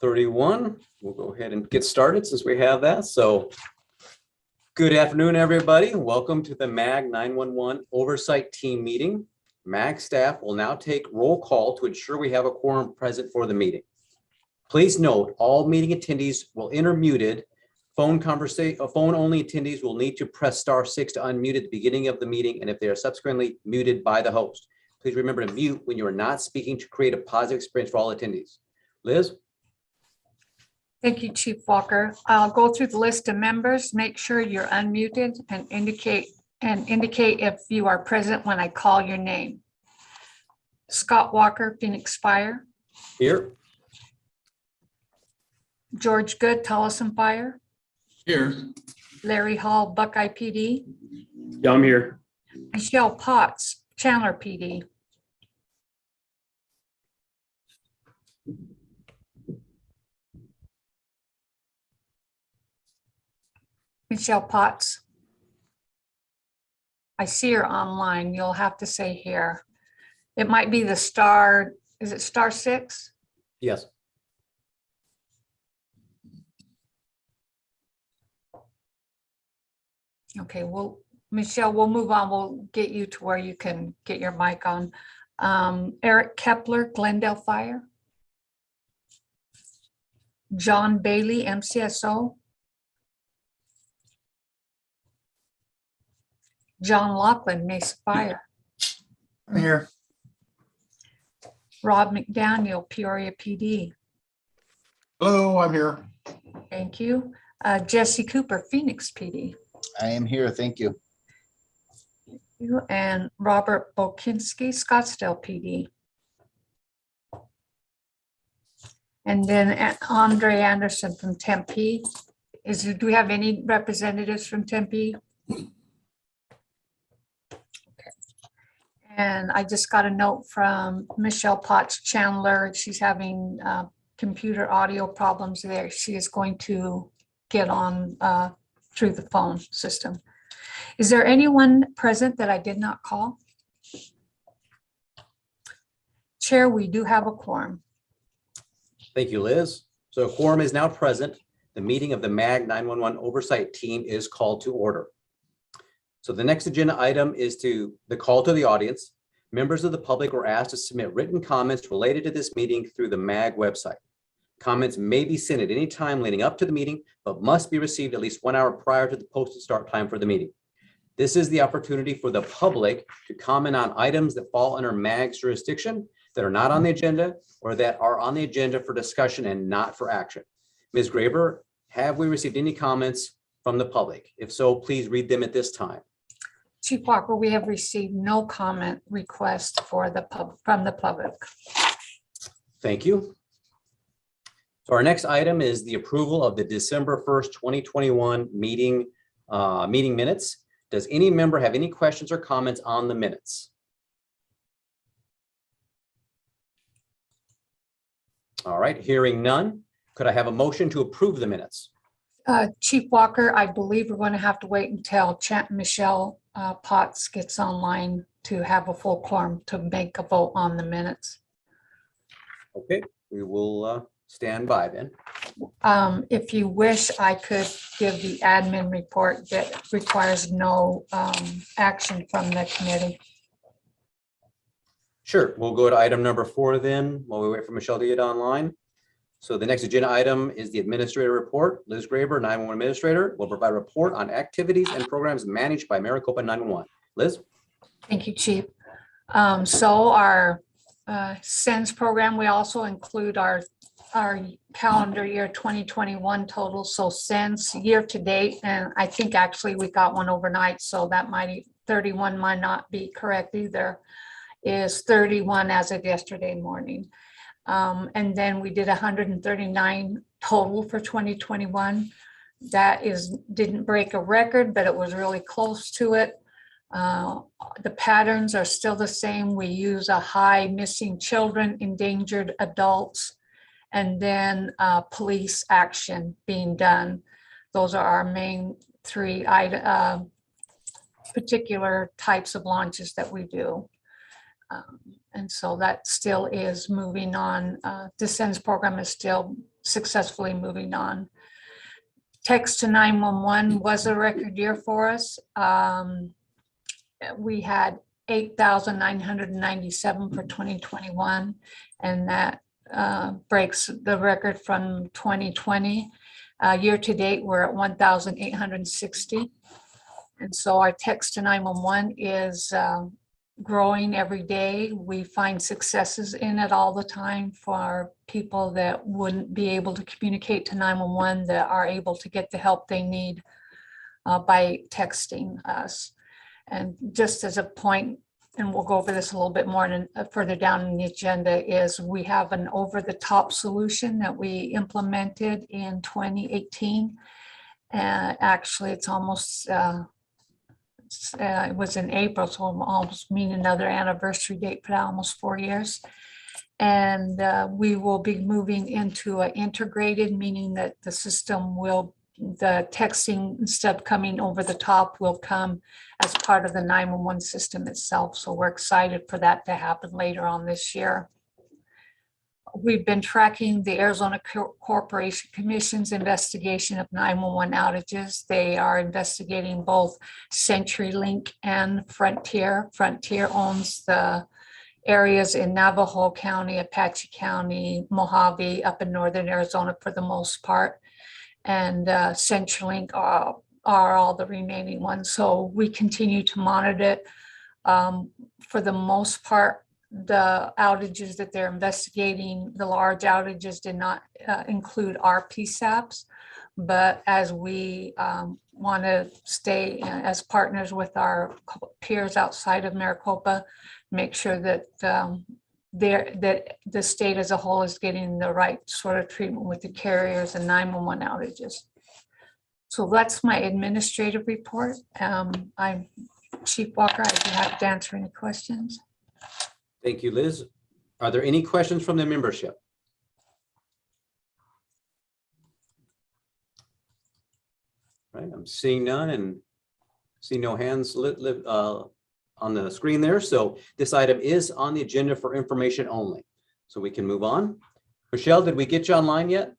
31. We'll go ahead and get started since we have that. So good afternoon, everybody. Welcome to the MAG 911 Oversight Team meeting. MAG staff will now take roll call to ensure we have a quorum present for the meeting. Please note, all meeting attendees will enter muted. Phone only attendees will need to press *6 to unmute at the beginning of the meeting, and if they are subsequently muted by the host. Please remember to mute when you are not speaking to create a positive experience for all attendees. Liz? Thank you, Chief Walker. I'll go through the list of members. Make sure you're unmuted and indicate if you are present when I call your name. Scott Walker, Phoenix Fire. Here. George Good, Tolleson Fire. Here. Larry Hall, Buckeye PD. Yeah, I'm here. Michelle Potts, Chandler PD. Michelle Potts. I see her online. You'll have to say here. It might be the star, is it *6? Yes. Okay, well, Michelle, we'll move on. We'll get you to where you can get your mic on. Eric Kepler, Glendale Fire. John Bailey, MCSO. John Laughlin, Mesa Fire. I'm here. Rob McDaniel, Peoria PD. Hello, I'm here. Thank you. Jesse Cooper, Phoenix PD. I am here, thank you. You and Robert Bokinski, Scottsdale PD. And then Andre Anderson from Tempe. Do we have any representatives from Tempe? Okay. And I just got a note from Michelle Potts Chandler. She's having computer audio problems there. She is going to get on through the phone system. Is there anyone present that I did not call? Chair, we do have a quorum. Thank you, Liz. So a quorum is now present. The meeting of the MAG 911 Oversight Team is called to order. So the next agenda item is the call to the audience. Members of the public were asked to submit written comments related to this meeting through the MAG website. Comments may be sent at any time leading up to the meeting, but must be received at least 1 hour prior to the posted start time for the meeting. This is the opportunity for the public to comment on items that fall under MAG's jurisdiction that are not on the agenda or that are on the agenda for discussion and not for action. Ms. Graber, have we received any comments from the public? If so, please read them at this time. Chief Walker, we have received no comment request from the public. Thank you. So our next item is the approval of the December 1st, 2021 meeting minutes. Does any member have any questions or comments on the minutes? All right, hearing none, could I have a motion to approve the minutes? Chief Walker, I believe we're going to have to wait until Michelle Potts gets online to have a full quorum to make a vote on the minutes. Okay, we will stand by then. If you wish, I could give the admin report that requires no action from the committee. Sure, we'll go to item number 4 then while we wait for Michelle to get online. So the next agenda item is the administrator report. Liz Graber, 911 administrator, will provide a report on activities and programs managed by Maricopa 911. Liz? Thank you, Chief. So our SENS program, we also include our calendar year 2021 total. So SENS year to date, and I think actually we got one overnight, so that 31 might not be correct either, is 31 as of yesterday morning. And then we did 139 total for 2021. That didn't break a record, but it was really close to it. The patterns are still the same. We use a high missing children, endangered adults, and then police action being done. Those are our main 3 particular types of launches that we do. And so that still is moving on. The SENS program is still successfully moving on. Text to 911 was a record year for us. We had 8,997 for 2021, and that breaks the record from 2020. Year to date, we're at 1,860. And so our text to 911 is growing every day. We find successes in it all the time for people that wouldn't be able to communicate to 911 that are able to get the help they need by texting us. And just as a point, and we'll go over this a little bit more further down in the agenda, is we have an over-the-top solution that we implemented in 2018. Actually, it's almost it was in April, so I'm almost mean another anniversary date for that, almost 4 years. And we will be moving into an integrated, meaning that the system will, the texting, instead of coming over the top, will come as part of the 911 system itself. So we're excited for that to happen later on this year. We've been tracking the Arizona Corporation Commission's investigation of 911 outages. They are investigating both CenturyLink and Frontier. Frontier owns the areas in Navajo County, Apache County, Mojave, up in northern Arizona for the most part. And CenturyLink are all the remaining ones. So we continue to monitor it. For the most part, the outages that they're investigating, the large outages did not include our PSAPs, but as we want to stay as partners with our peers outside of Maricopa, make sure that that the state as a whole is getting the right sort of treatment with the carriers and 911 outages. So that's my administrative report. I'm Chief Walker. I'd be happy to answer any questions. Thank you, Liz. Are there any questions from the membership? Right, I'm seeing none and see no hands lit on the screen there. So this item is on the agenda for information only. So we can move on. Michelle, did we get you online yet?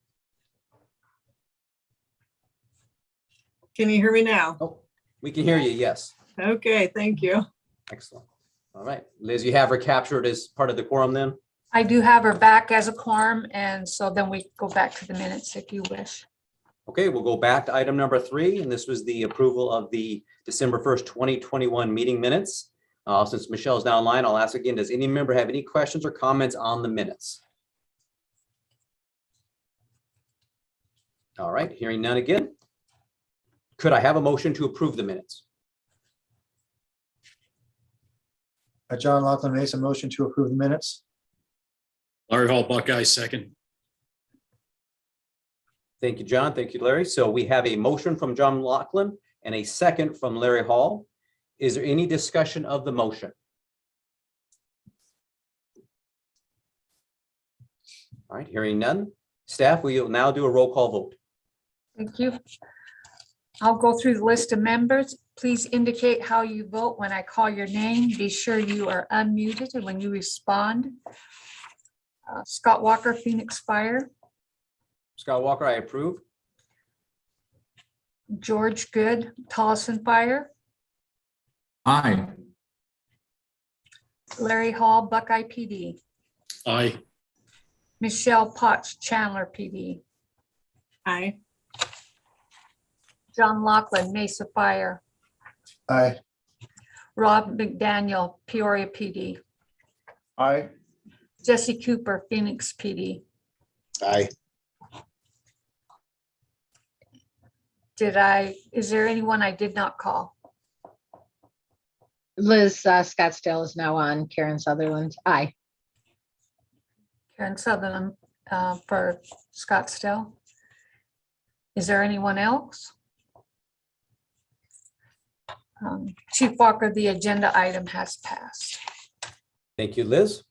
Can you hear me now? Oh, we can hear you, yes. Okay, thank you. Excellent. All right, Liz, you have her captured as part of the quorum then? I do have her back as a quorum, and so then we go back to the minutes if you wish. Okay, we'll go back to item number 3, and this was the approval of the December 1st, 2021 meeting minutes. Since Michelle is now online, I'll ask again, does any member have any questions or comments on the minutes? All right, hearing none again. Could I have a motion to approve the minutes? John Laughlin makes a motion to approve the minutes. Larry Hall, Buckeye, second. Thank you, John. Thank you, Larry. So we have a motion from John Laughlin and a second from Larry Hall. Is there any discussion of the motion? All right, hearing none. Staff, we will now do a roll call vote. Thank you. I'll go through the list of members. Please indicate how you vote when I call your name. Be sure you are unmuted and when you respond. Scott Walker, Phoenix Fire. Scott Walker, I approve. George Good, Tolleson Fire. Aye. Larry Hall, Buckeye PD. Aye. Michelle Potts, Chandler PD. Aye. John Laughlin, Mesa Fire. Aye. Rob McDaniel, Peoria PD. Aye. Jesse Cooper, Phoenix PD. Aye. Is there anyone I did not call? Liz Scottsdale is now on. Karen Sutherland. Aye. Karen Sutherland for Scottsdale. Is there anyone else? Chief Walker, the agenda item has passed. Thank you, Liz.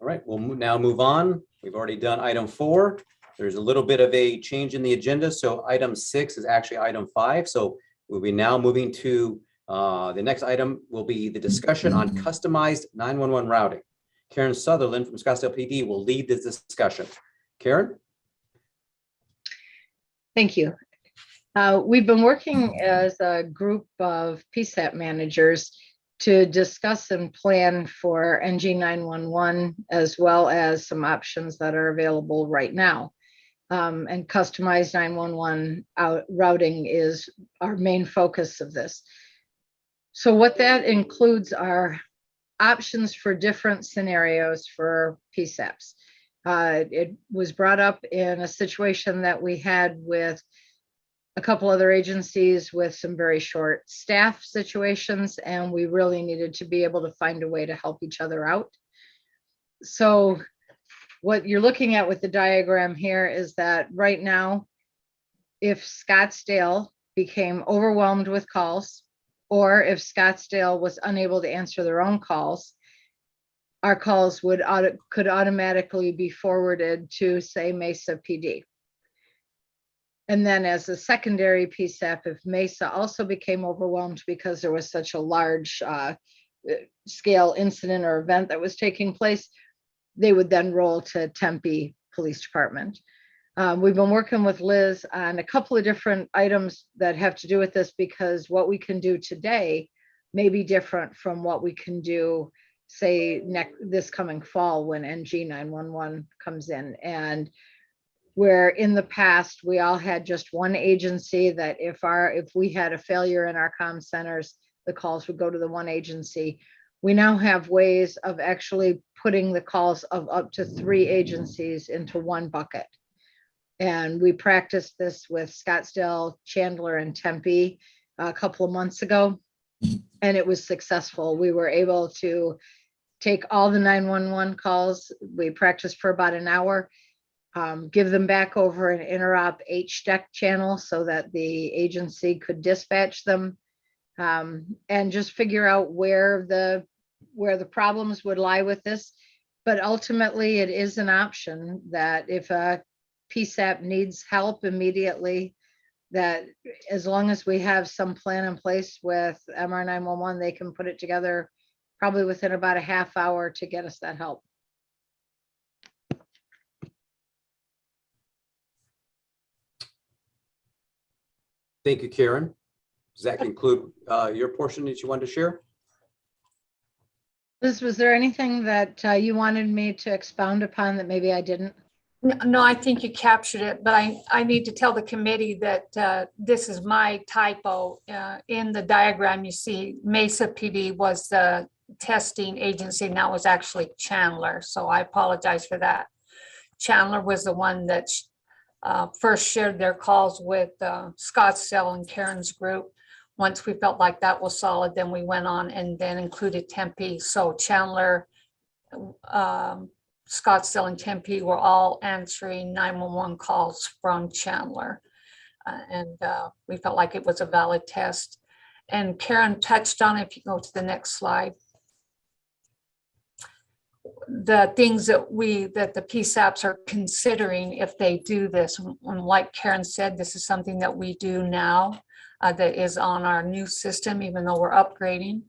All right, we'll now move on. We've already done item 4. There's a little bit of a change in the agenda. So item 6 is actually item 5. So we'll be now moving to the next item will be the discussion on customized 911 routing. Karen Sutherland from Scottsdale PD will lead this discussion. Karen? Thank you. We've been working as a group of PSAP managers to discuss and plan for NG 911 as well as some options that are available right now. And customized 911 routing is our main focus of this. So what that includes are options for different scenarios for PSAPs. It was brought up in a situation that we had with a couple other agencies with some very short staff situations, and we really needed to be able to find a way to help each other out. So what you're looking at with the diagram here is that right now, if Scottsdale became overwhelmed with calls, or if Scottsdale was unable to answer their own calls, our calls could automatically be forwarded to, say, Mesa PD. And then as a secondary PSAP, if Mesa also became overwhelmed because there was such a large scale incident or event that was taking place, they would then roll to Tempe Police Department. We've been working with Liz on a couple of different items that have to do with this, because what we can do today may be different from what we can do, say, this coming fall when NG 911 comes in. And where in the past we all had just one agency that if we had a failure in our comm centers, the calls would go to the one agency. We now have ways of actually putting the calls of up to 3 agencies into one bucket. And we practiced this with Scottsdale, Chandler, and Tempe a couple of months ago, and it was successful. We were able to take all the 911 calls. We practiced for about an hour, give them back over an interop HDEC channel so that the agency could dispatch them, and just figure out where the problems would lie with this. But ultimately, it is an option that if a PSAP needs help immediately, that as long as we have some plan in place with MR 911, they can put it together probably within about a half hour to get us that help. Thank you, Karen. Does that conclude your portion that you wanted to share? Liz, was there anything that you wanted me to expound upon that maybe I didn't? No, I think you captured it, but I need to tell the committee that this is my typo. In the diagram, you see Mesa PD was the testing agency, and that was actually Chandler. So I apologize for that. Chandler was the one that first shared their calls with Scottsdale and Karen's group. Once we felt like that was solid, then we went on and then included Tempe. So Chandler, Scottsdale, and Tempe were all answering 911 calls from Chandler. And we felt like it was a valid test. And Karen touched on it. If you go to the next slide, the things that the PSAPs are considering if they do this. And like Karen said, this is something that we do now that is on our new system, even though we're upgrading.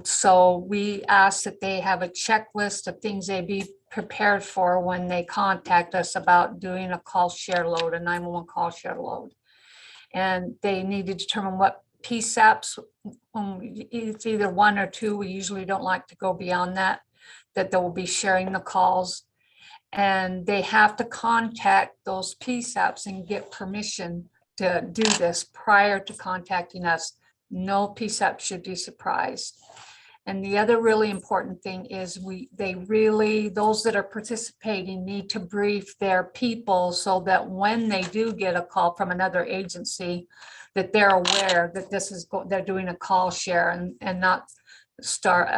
So we ask that they have a checklist of things they be prepared for when they contact us about doing a call share load, a 911 call share load. And they need to determine what PSAPs, it's either 1 or 2, we usually don't like to go beyond that they will be sharing the calls. And they have to contact those PSAPs and get permission to do this prior to contacting us. No PSAP should be surprised. And the other really important thing is those that are participating need to brief their people so that when they do get a call from another agency, that they're aware that they're doing a call share and not start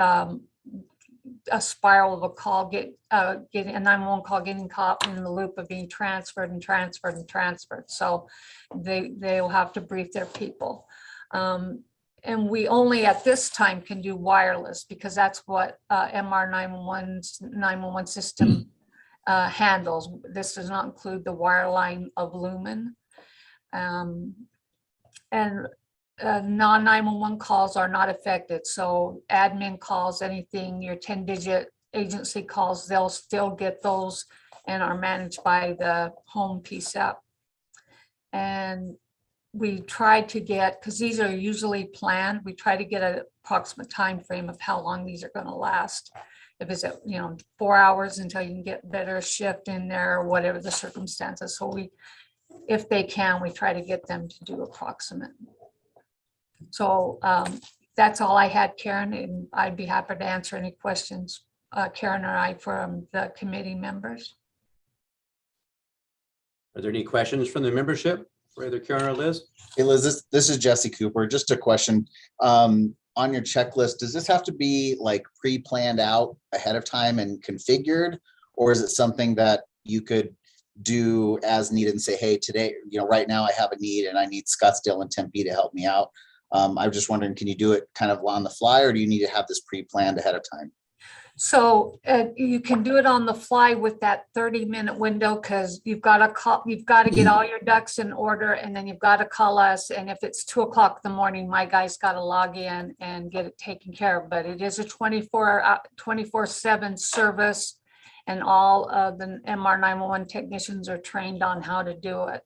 a spiral of a call, getting a 911 call, getting caught in the loop of being transferred and transferred and transferred. So they will have to brief their people. And we only at this time can do wireless because that's what MR 911 system handles. This does not include the wireline of Lumen. And non-911 calls are not affected. So admin calls, anything, your 10-digit agency calls, they'll still get those and are managed by the home PSAP. And we tried to get, because these are usually planned, we try to get an approximate time frame of how long these are going to last. If it's, 4 hours until you can get better shift in there, or whatever the circumstances. So we, if they can, we try to get them to do approximate. So that's all I had, Karen, and I'd be happy to answer any questions, Karen or I, from the committee members. Are there any questions from the membership for either Karen or Liz? Hey Liz, this is Jesse Cooper. Just a question. On your checklist, does this have to be like pre-planned out ahead of time and configured? Or is it something that you could do as needed and say, hey, today, right now I have a need and I need Scottsdale and Tempe to help me out? I'm just wondering, can you do it kind of on the fly, or do you need to have this pre-planned ahead of time? So you can do it on the fly with that 30-minute window, because you've got to get all your ducks in order, and then you've got to call us. And if it's 2 o'clock in the morning, my guy's got to log in and get it taken care of. But it is a 24/7 service, and all of the MR 911 technicians are trained on how to do it.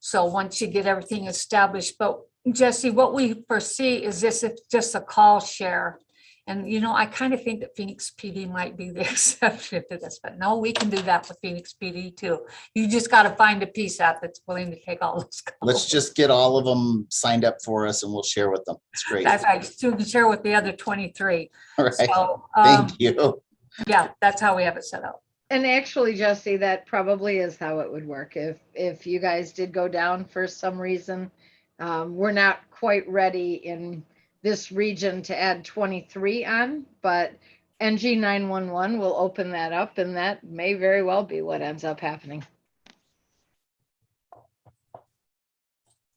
So once you get everything established, but Jesse, what we foresee is this is just a call share. And, I kind of think that Phoenix PD might be the exception to this, but no, we can do that with Phoenix PD too. You just got to find a PSAP that's willing to take all those calls. Let's just get all of them signed up for us and we'll share with them. It's great. That's right. So you can share with the other 23. All right. So, Thank you. yeah, that's how we have it set up. And actually, Jesse, that probably is how it would work. If you guys did go down for some reason, we're not quite ready in this region to add 23 on, but NG 911 will open that up, and that may very well be what ends up happening.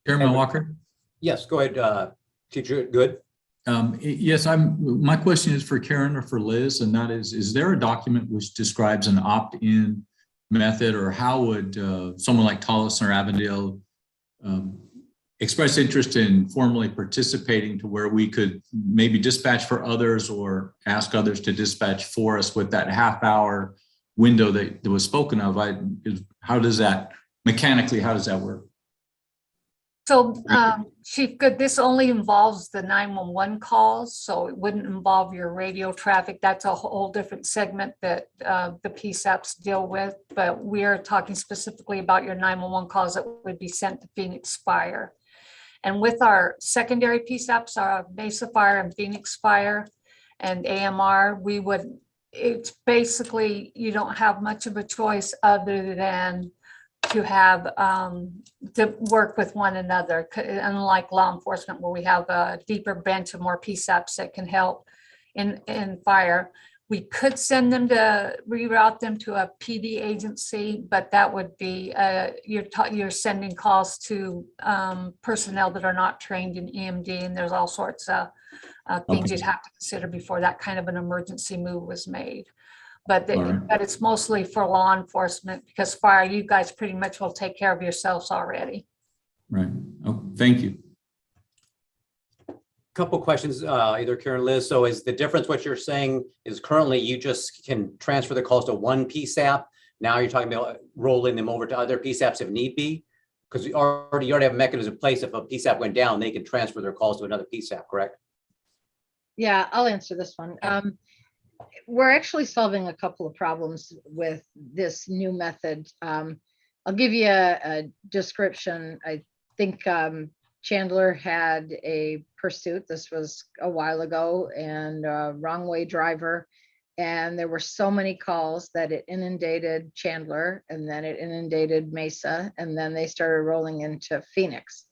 Chairman Walker? Yes, go ahead, Teacher Good. Yes, my question is for Karen or for Liz, and that is there a document which describes an opt-in method, or how would someone like Tolleson or Avondale express interest in formally participating to where we could maybe dispatch for others or ask others to dispatch for us with that half-hour window that was spoken of? How does that mechanically, how does that work? So Chief Good, this only involves the 911 calls, so it wouldn't involve your radio traffic. That's a whole different segment that the PSAPs deal with, but we're talking specifically about your 911 calls that would be sent to Phoenix Fire. And with our secondary PSAPs, our Mesa Fire and Phoenix Fire and AMR, it's basically, you don't have much of a choice other than to have to work with one another, unlike law enforcement where we have a deeper bench of more PSAPs that can help in fire. We could send them to reroute them to a PD agency, but that would be you're sending calls to personnel that are not trained in EMD, and there's all sorts of things you'd have to consider before that kind of an emergency move was made. But it's mostly for law enforcement, because fire, you guys pretty much will take care of yourselves already. Right. Oh, thank you. Couple questions, either Karen or Liz. So is the difference what you're saying is currently you just can transfer the calls to one PSAP? Now you're talking about rolling them over to other PSAPs if need be? Because you already have a mechanism in place. If a PSAP went down, they can transfer their calls to another PSAP, correct? Yeah, I'll answer this one. We're actually solving a couple of problems with this new method. I'll give you a description. I think Chandler had a pursuit. This was a while ago, and a wrong way driver. And there were so many calls that it inundated Chandler, and then it inundated Mesa, and then they started rolling into Phoenix.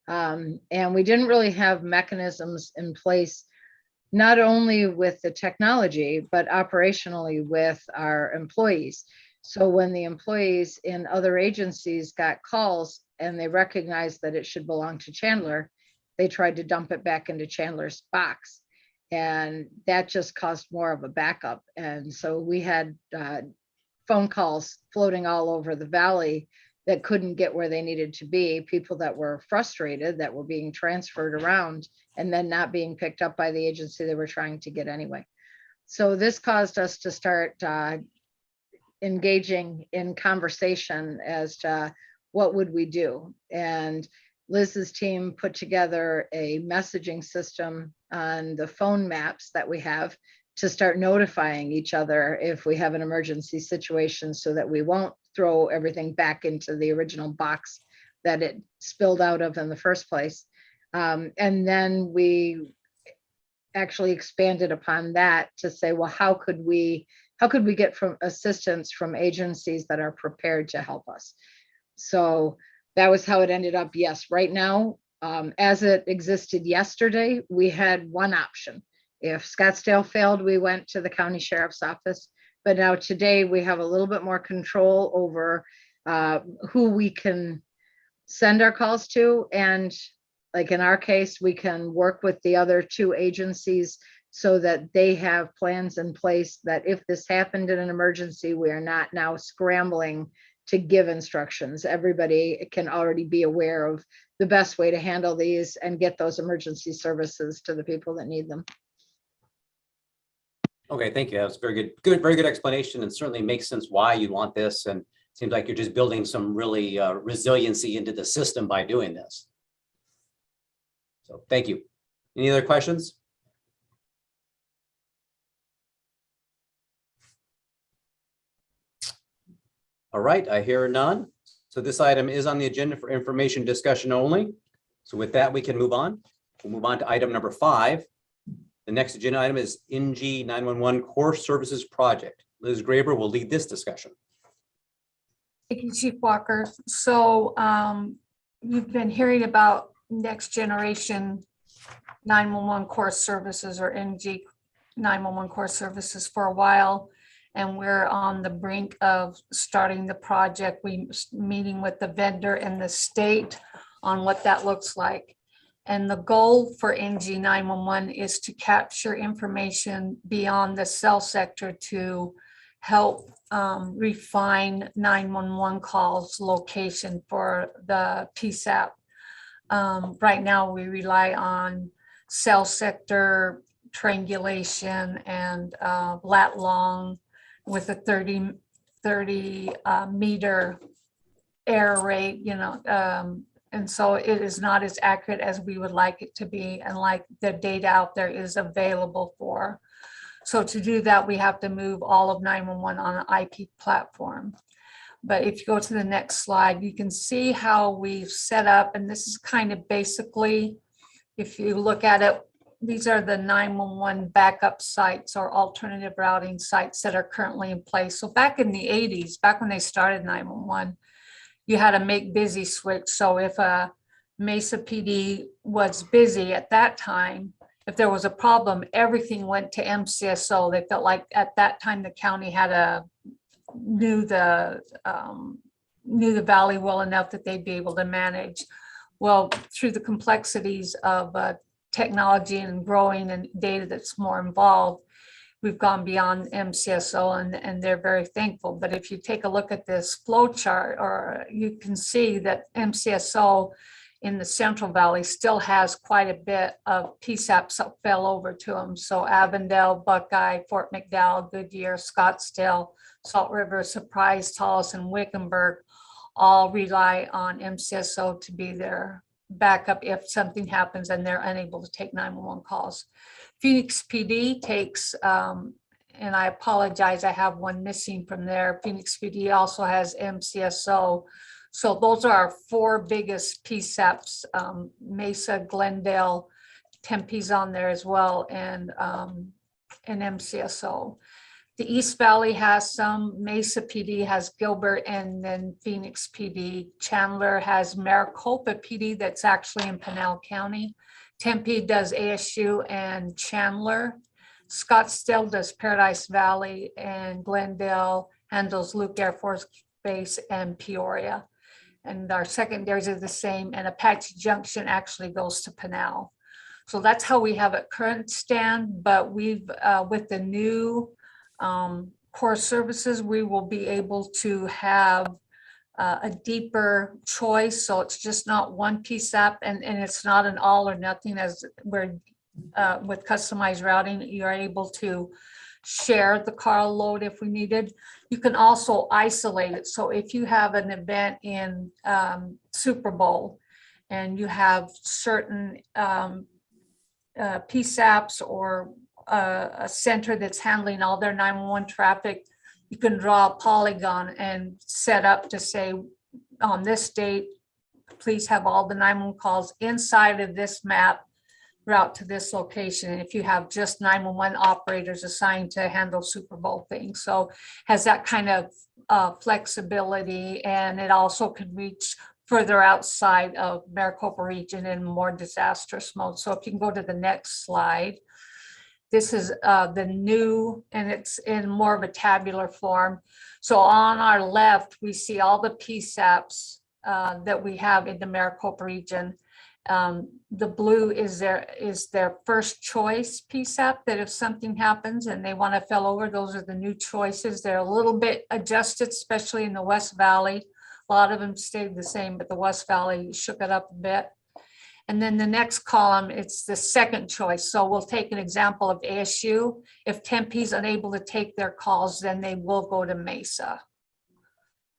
And we didn't really have mechanisms in place, not only with the technology, but operationally with our employees. So when the employees in other agencies got calls and they recognized that it should belong to Chandler, they tried to dump it back into Chandler's box. And that just caused more of a backup. And so we had phone calls floating all over the valley that couldn't get where they needed to be, people that were frustrated, that were being transferred around and then not being picked up by the agency they were trying to get anyway. So this caused us to start engaging in conversation as to what would we do? And Liz's team put together a messaging system on the phone maps that we have to start notifying each other if we have an emergency situation, so that we won't throw everything back into the original box that it spilled out of in the first place. And then we actually expanded upon that to say, well, how could we get from assistance from agencies that are prepared to help us? So that was how it ended up. Yes, right now, as it existed yesterday, we had one option. If Scottsdale failed, we went to the county sheriff's office. But now today we have a little bit more control over who we can send our calls to. And like in our case, we can work with the other two agencies so that they have plans in place that if this happened in an emergency, we are not now scrambling to give instructions. Everybody can already be aware of the best way to handle these and get those emergency services to the people that need them. Okay, thank you. That was very good, very good explanation, and certainly makes sense why you want this. And seems like you're just building some really resiliency into the system by doing this. So thank you. Any other questions? All right, I hear none. So this item is on the agenda for information discussion only. So with that, we can move on. We'll move on to item number 5. The next agenda item is NG 911 Core Services Project. Liz Graber will lead this discussion. Thank you, Chief Walker. So you've been hearing about next generation 911 core services, or NG 911 core services, for a while. And we're on the brink of starting the project. We're meeting with the vendor and the state on what that looks like. And the goal for NG 911 is to capture information beyond the cell sector to help refine 911 calls location for the PSAP. Right now, we rely on cell sector triangulation and lat long with a 30 meter error rate, and so it is not as accurate as we would like it to be, and like the data out there is available for. So to do that, we have to move all of 911 on an IP platform. But if you go to the next slide, you can see how we've set up, and this is kind of basically, if you look at it, these are the 911 backup sites or alternative routing sites that are currently in place. So back in the 80s, back when they started 911, you had a make busy switch. So if a Mesa PD was busy at that time, if there was a problem, everything went to MCSO. They felt like at that time the county knew the valley well enough that they'd be able to manage. Well, through the complexities of technology and growing and data that's more involved, we've gone beyond MCSO, and they're very thankful. But if you take a look at this flow chart, or you can see that MCSO in the Central Valley still has quite a bit of PSAPs that fell over to them. So Avondale, Buckeye, Fort McDowell, Goodyear, Scottsdale, Salt River, Surprise, Tullis, and Wickenburg all rely on MCSO to be their backup if something happens and they're unable to take 911 calls. Phoenix PD takes, and I apologize, I have one missing from there. Phoenix PD also has MCSO. So those are our 4 biggest PSAPs, Mesa, Glendale, Tempe's on there as well, and MCSO. The East Valley has some, Mesa PD has Gilbert, and then Phoenix PD. Chandler has Maricopa PD that's actually in Pinal County. Tempe does ASU and Chandler. Scottsdale does Paradise Valley, and Glendale handles Luke Air Force Base and Peoria. And our secondaries are the same, and Apache Junction actually goes to Pinal. So that's how we have it current stand, but we've, with the new core services, we will be able to have a deeper choice. So it's just not one PSAP, and it's not an all or nothing, as we're with customized routing. You're able to share the car load if we needed. You can also isolate it. So if you have an event in Super Bowl and you have certain PSAPs or a center that's handling all their 911 traffic, you can draw a polygon and set up to say, on this date, please have all the 911 calls inside of this map route to this location. And if you have just 911 operators assigned to handle Super Bowl things. So has that kind of flexibility, and it also can reach further outside of Maricopa region in more disastrous mode. So if you can go to the next slide. This is the new, and it's in more of a tabular form. So on our left, we see all the PSAPs that we have in the Maricopa region. The blue is their first choice PSAP, that if something happens and they want to fill over, those are the new choices. They're a little bit adjusted, especially in the West Valley. A lot of them stayed the same, but the West Valley shook it up a bit. And then the next column, it's the second choice. So we'll take an example of ASU. If Tempe's unable to take their calls, then they will go to Mesa.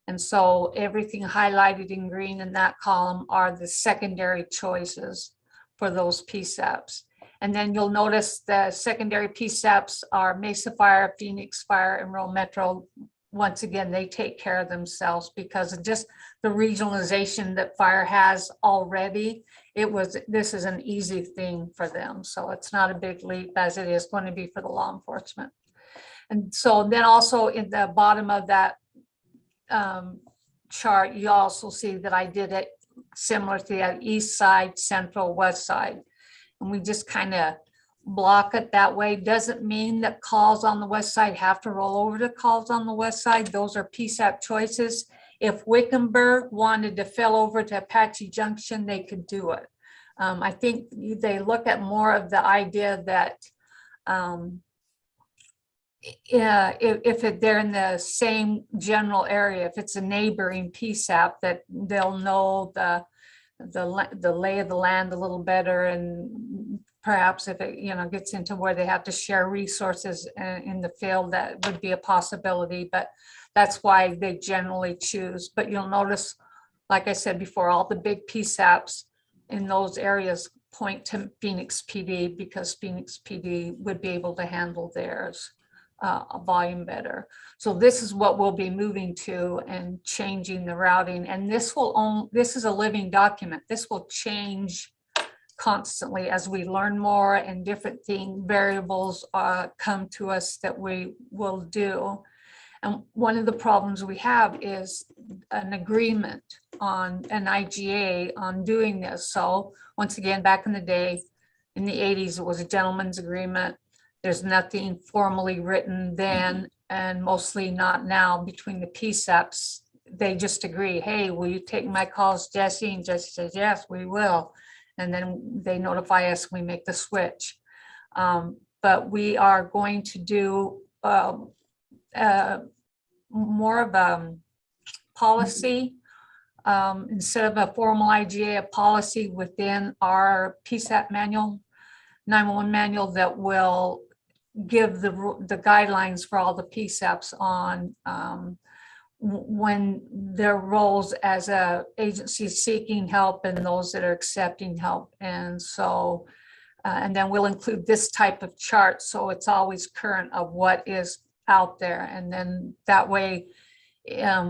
And so everything highlighted in green in that column are the secondary choices for those PSAPs. And then you'll notice the secondary PSAPs are Mesa Fire, Phoenix Fire, and Rural Metro. Once again, they take care of themselves because of just the regionalization that fire has already. This is an easy thing for them. So it's not a big leap as it is going to be for the law enforcement. And so then also in the bottom of that chart, you also see that I did it similar to the east side, central, west side. And we just kind of block it that way. Doesn't mean that calls on the west side have to roll over to calls on the west side. Those are PSAP choices. If Wickenburg wanted to fill over to Apache Junction, they could do it. I think they look at more of the idea that if they're in the same general area, if it's a neighboring PSAP, that they'll know the lay of the land a little better, and perhaps if it gets into where they have to share resources in the field, that would be a possibility. But that's why they generally choose. But you'll notice, like I said before, all the big PSAPs in those areas point to Phoenix PD because Phoenix PD would be able to handle theirs a volume better. So this is what we'll be moving to and changing the routing. And this is a living document. This will change constantly as we learn more and different variables come to us that we will do. And one of the problems we have is an agreement on an IGA on doing this. So once again, back in the day, in the 80s, it was a gentleman's agreement. There's nothing formally written then, and mostly not now, between the PSAPs. They just agree, hey, will you take my calls, Jesse? And Jesse says, yes, we will. And then they notify us, we make the switch. But we are going to do more of a policy, instead of a formal IGA, a policy within our PSAP manual, 911 manual, that will give the guidelines for all the PSAPs on when their roles as a agency seeking help and those that are accepting help. And so, and then we'll include this type of chart, so it's always current of what is out there. And then that way,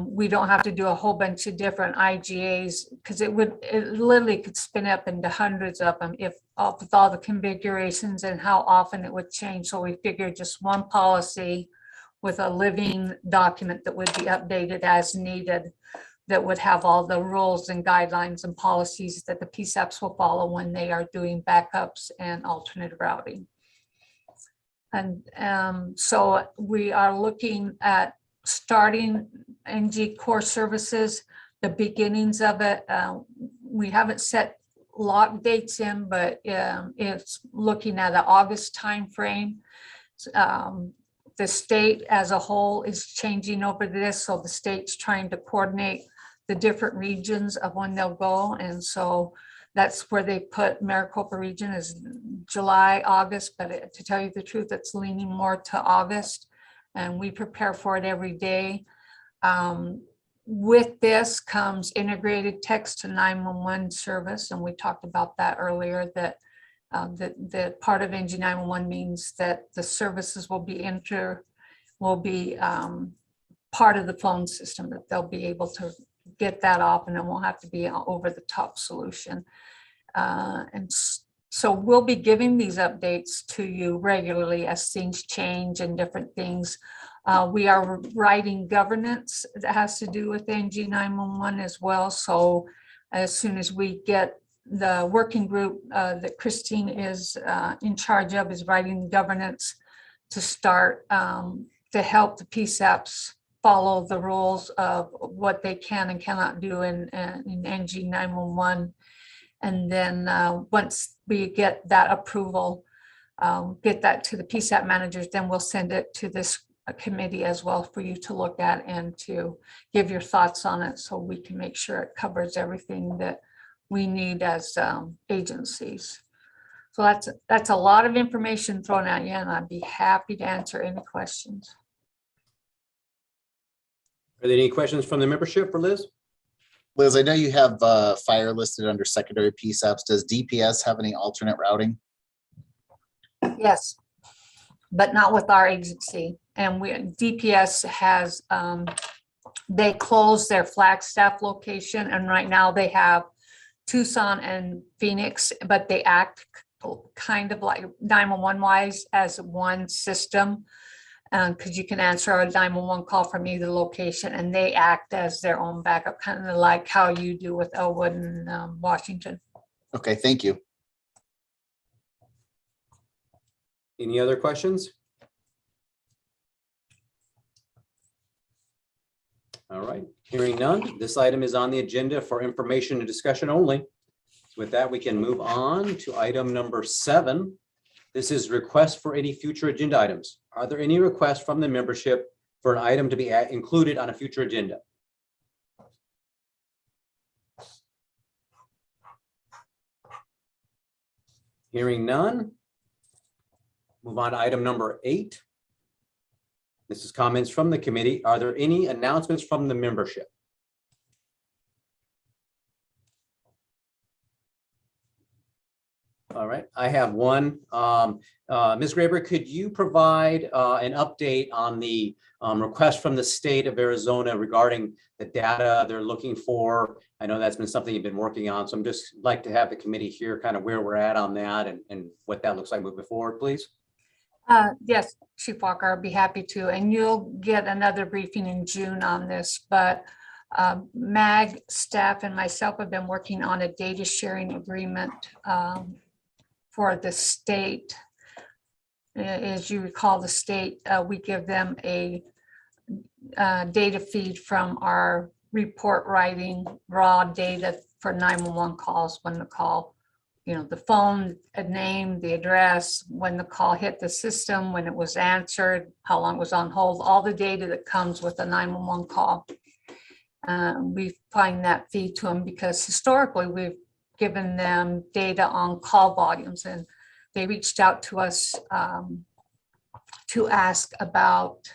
we don't have to do a whole bunch of different IGAs, because it literally could spin up into hundreds of them with all the configurations and how often it would change. So we figured just one policy with a living document that would be updated as needed, that would have all the rules and guidelines and policies that the PSAPs will follow when they are doing backups and alternate routing. And so we are looking at starting NG core services, the beginnings of it. We haven't set lock dates in, but it's looking at an August timeframe. The state as a whole is changing over this, so the state's trying to coordinate the different regions of when they'll go. And so That's where they put Maricopa region is July, August, but to tell you the truth, it's leaning more to August. And we prepare for it every day. With this comes integrated text to 911 service. And we talked about that earlier, that the part of NG 911 means that the services will be part of the phone system, that they'll be able to get that off and it won't have to be an over the top solution. So we'll be giving these updates to you regularly as things change and different things. We are writing governance that has to do with NG 911 as well. So as soon as we get the working group that Christine is in charge of is writing governance to start to help the PSAPs follow the rules of what they can and cannot do in NG 911. And then once we get that approval, get that to the PSAP managers, then we'll send it to this committee as well for you to look at and to give your thoughts on it so we can make sure it covers everything that we need as agencies. So that's a lot of information thrown at you, and I'd be happy to answer any questions. Are there any questions from the membership for Liz? Liz, I know you have fire listed under secondary PSAPs. Does DPS have any alternate routing? Yes, but not with our agency. And DPS has, they closed their Flagstaff location, and right now they have Tucson and Phoenix, but they act kind of like 911 wise as one system. Because you can answer a 911 call from either location, and they act as their own backup, kind of like how you do with Elwood and Washington. Okay, thank you. Any other questions? All right, hearing none, this item is on the agenda for information and discussion only. With that, we can move on to item number 7. This is request for any future agenda items. Are there any requests from the membership for an item to be included on a future agenda? Hearing none. Move on to item number 8. This is comments from the committee. Are there any announcements from the membership? All right, I have one. Ms. Graber, could you provide an update on the request from the state of Arizona regarding the data they're looking for? I know that's been something you've been working on, so I'm just like to have the committee hear kind of where we're at on that and what that looks like moving forward, please. Yes, Chief Walker, I'll be happy to. And you'll get another briefing in June on this, but MAG staff and myself have been working on a data sharing agreement for the state. As you recall, the state, we give them a data feed from our report writing raw data for 911 calls when the call, the phone, a name, the address, when the call hit the system, when it was answered, how long it was on hold, all the data that comes with a 911 call. We find that feed to them because historically we've given them data on call volumes, and they reached out to us to ask about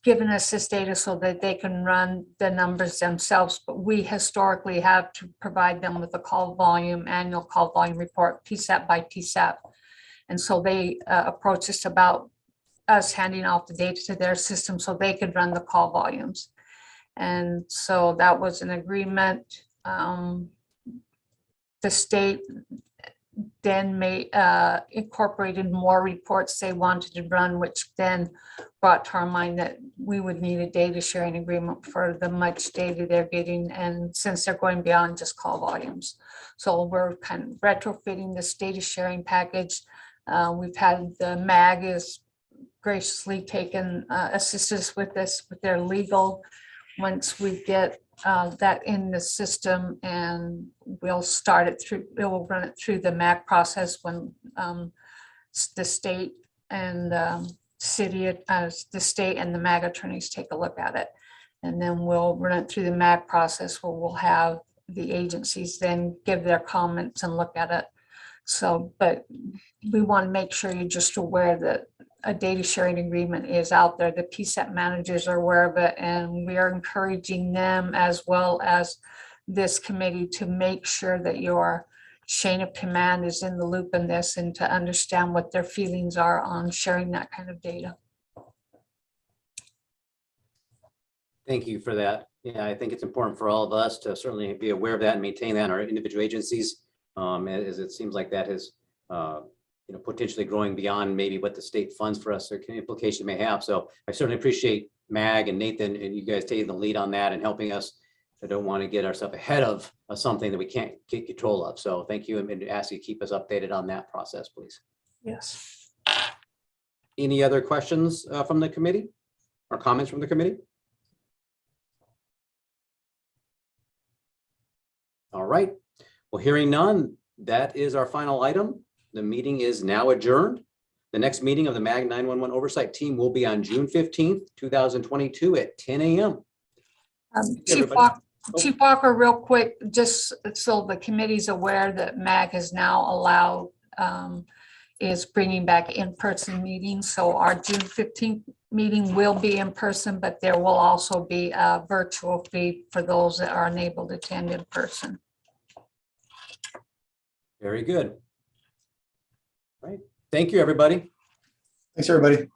giving us this data so that they can run the numbers themselves. But we historically have to provide them with a call volume, annual call volume report, PSAP by PSAP. And so they approached us about us handing off the data to their system so they could run the call volumes. And so that was an agreement. The state then incorporated more reports they wanted to run, which then brought to our mind that we would need a data sharing agreement for the much data they're getting. And since they're going beyond just call volumes. So we're kind of retrofitting this data sharing package. We've had the MAG is graciously taken, assist us with this, with their legal. Once we get that in the system, and we'll start it through, we'll run it through the MAC process when the state and the state and the MAG attorneys take a look at it. And then we'll run it through the MAC process where we'll have the agencies then give their comments and look at it. So, but we want to make sure you're just aware that a data sharing agreement is out there. The PSAP managers are aware of it, and we are encouraging them as well as this committee to make sure that your chain of command is in the loop in this and to understand what their feelings are on sharing that kind of data. Thank you for that. Yeah, I think it's important for all of us to certainly be aware of that and maintain that in our individual agencies. As it seems like that is, potentially growing beyond maybe what the state funds for us or implication may have. So I certainly appreciate Mag and Nathan and you guys taking the lead on that and helping us. I don't want to get ourselves ahead of something that we can't get control of. So thank you, and ask you to keep us updated on that process, please. Yes. Any other questions from the committee or comments from the committee? All right. Well, hearing none, that is our final item. The meeting is now adjourned. The next meeting of the MAG 911 Oversight Team will be on June 15th, 2022 at 10 a.m. Chief Walker, real quick, just so the committee's aware that MAG has now allowed, is bringing back in-person meetings. So our June 15th meeting will be in person, but there will also be a virtual feed for those that are unable to attend in person. Very good. All right. Thank you, everybody. Thanks, everybody.